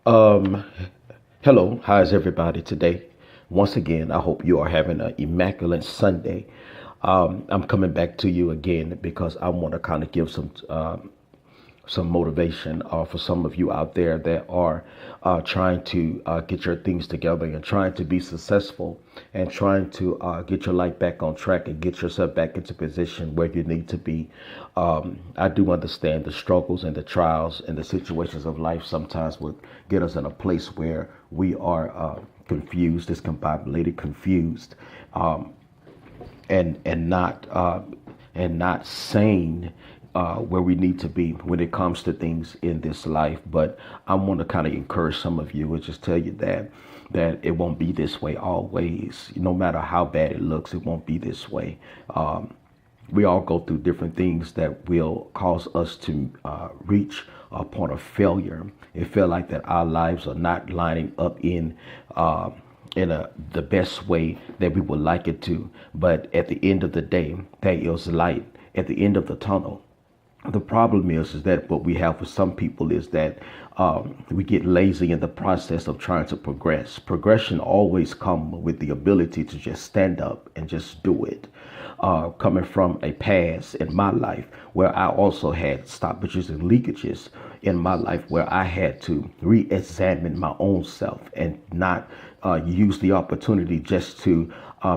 Um, Hello, how's everybody today? Once again, I hope you are having an immaculate Sunday. I'm coming back to you again because I want to kind of give some motivation for some of you out there that are trying to get your things together and trying to be successful and trying to get your life back on track and get yourself back into position where you need to be. I do understand the struggles and the trials and the situations of life sometimes would get us in a place where we are confused, discombobulated, confused, and not sane where we need to be when it comes to things in this life. But I want to kind of encourage some of you and just tell you that it won't be this way always. No matter how bad it looks, it won't be this way. We all go through different things that will cause us to reach a point of failure. It feel like that our lives are not lining up in the best way that we would like it to. But at the end of the day, there is light at the end of the tunnel. The problem is that what we have for some people is that we get lazy in the process of trying to progress. Progression always comes with the ability to just stand up and just do it. Coming from a past in my life where I also had stoppages and leakages in my life, where I had to re-examine my own self and not use the opportunity just to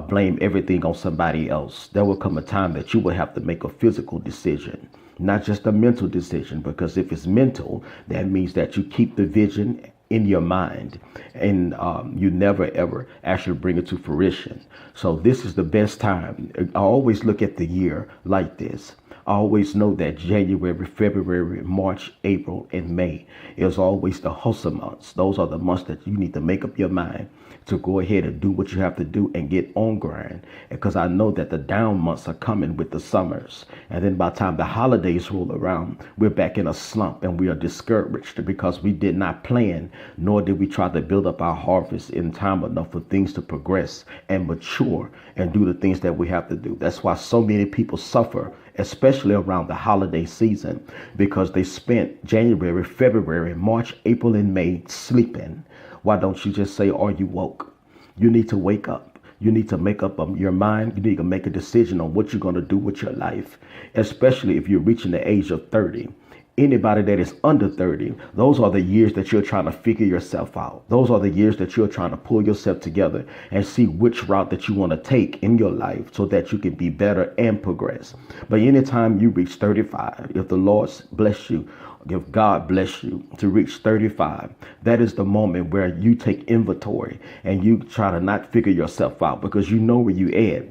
blame everything on somebody else. There will come a time that you will have to make a physical decision, not just a mental decision, because if it's mental, that means that you keep the vision in your mind and you never ever actually bring it to fruition. So this is the best time. I always look at the year like this. I always know that January, February, March, April, and May is always the hustle months. Those are the months that you need to make up your mind to go ahead and do what you have to do and get on grind. Because I know that the down months are coming with the summers. And then by the time the holidays roll around, we're back in a slump and we are discouraged because we did not plan, nor did we try to build up our harvest in time enough for things to progress and mature and do the things that we have to do. That's why so many people suffer, especially around the holiday season, because they spent January, February, March, April, and May sleeping. Why don't you just say, are you woke? You need to wake up. You need to make up your mind. You need to make a decision on what you're going to do with your life, especially if you're reaching the age of 30. Anybody that is under 30, those are the years that you're trying to figure yourself out. Those are the years that you're trying to pull yourself together and see which route that you want to take in your life so that you can be better and progress. But anytime you reach 35, if the Lord bless you, if God bless you to reach 35, that is the moment where you take inventory and you try to not figure yourself out because you know where you at.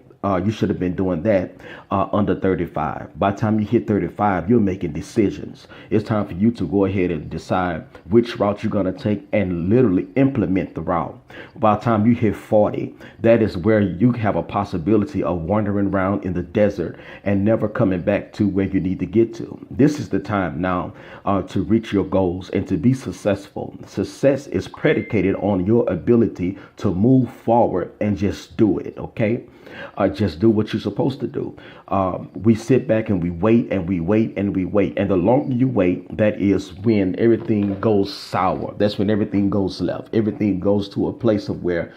You should have been doing that under 35. By the time you hit 35, you're making decisions. It's time for you to go ahead and decide which route you're going to take and literally implement the route. By the time you hit 40, that is where you have a possibility of wandering around in the desert and never coming back to where you need to get to. This is the time now to reach your goals and to be successful. Success is predicated on your ability to move forward and just do it. Okay. Just do what you're supposed to do. We sit back and we wait and we wait and we wait. And the longer you wait, that is when everything goes sour. That's when everything goes left. Everything goes to a place of where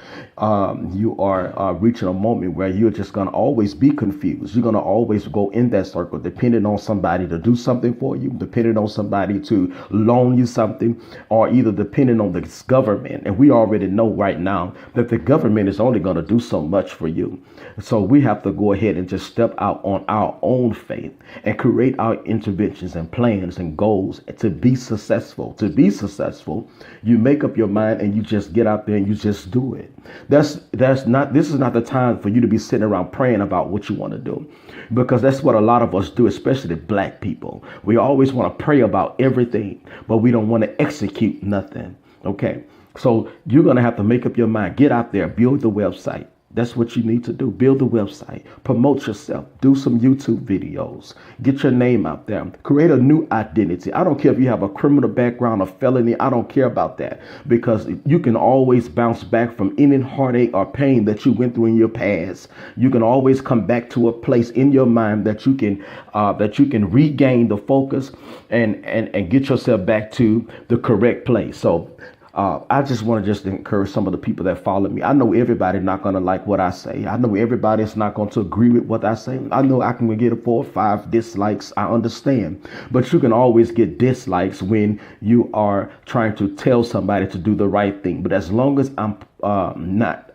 you are reaching a moment where you're just going to always be confused. You're going to always go in that circle, depending on somebody to do something for you, depending on somebody to loan you something, or either depending on this government. And we already know right now that the government is only going to do so much for you. So we have to go ahead and just step out on our own faith and create our interventions and plans and goals to be successful. To be successful, you make up your mind and you just get out there and you just do it. This is not the time for you to be sitting around praying about what you want to do, because that's what a lot of us do, especially black people. We always want to pray about everything, but we don't want to execute nothing. Okay. So you're going to have to make up your mind, get out there, build the website. That's what you need to do. Build a website, promote yourself, do some YouTube videos, get your name out there, create a new identity. I don't care if you have a criminal background or felony. I don't care about that, because you can always bounce back from any heartache or pain that you went through in your past. You can always come back to a place in your mind that you can regain the focus and get yourself back to the correct place. So I just want to just encourage some of the people that follow me. I know everybody not going to like what I say. I know everybody's not going to agree with what I say. I know I can get 4 or 5 dislikes. I understand. But you can always get dislikes when you are trying to tell somebody to do the right thing. But as long as I'm not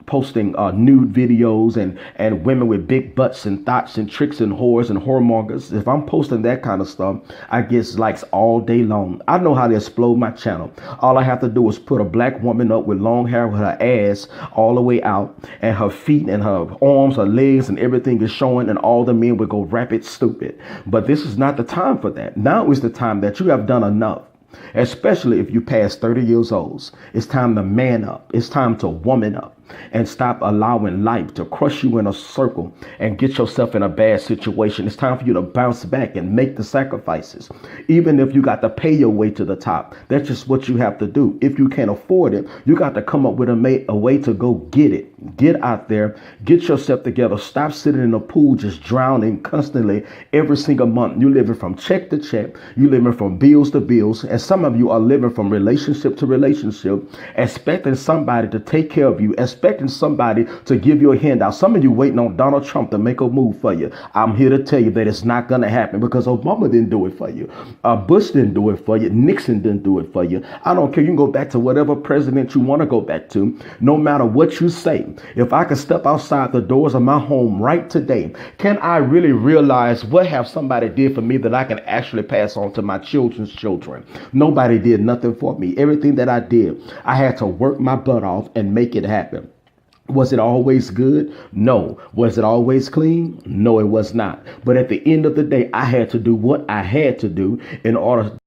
posting nude videos and women with big butts and thoughts and tricks and whores and whoremongers. If I'm posting that kind of stuff, I get likes all day long. I know how to explode my channel. All I have to do is put a black woman up with long hair with her ass all the way out and her feet and her arms, her legs and everything is showing, and all the men would go rapid stupid. But this is not the time for that. Now is the time that you have done enough. Especially if you pass 30 years old. It's time to man up. It's time to woman up and stop allowing life to crush you in a circle and get yourself in a bad situation. It's time for you to bounce back and make the sacrifices. Even if you got to pay your way to the top, that's just what you have to do. If you can't afford it, you got to come up with a way to go get it. Get out there, get yourself together. Stop sitting in a pool just drowning constantly every single month. You're living from check to check. You're living from bills to bills. And some of you are living from relationship to relationship, expecting somebody to take care of you, expecting somebody to give you a handout. Some of you waiting on Donald Trump to make a move for you. I'm here to tell you that it's not going to happen, because Obama didn't do it for you. Bush didn't do it for you. Nixon didn't do it for you. I don't care. You can go back to whatever president you want to go back to, no matter what you say. If I could step outside the doors of my home right today, can I really realize what have somebody did for me that I can actually pass on to my children's children? Nobody did nothing for me. Everything that I did, I had to work my butt off and make it happen. Was it always good? No. Was it always clean? No, it was not. But at the end of the day, I had to do what I had to do in order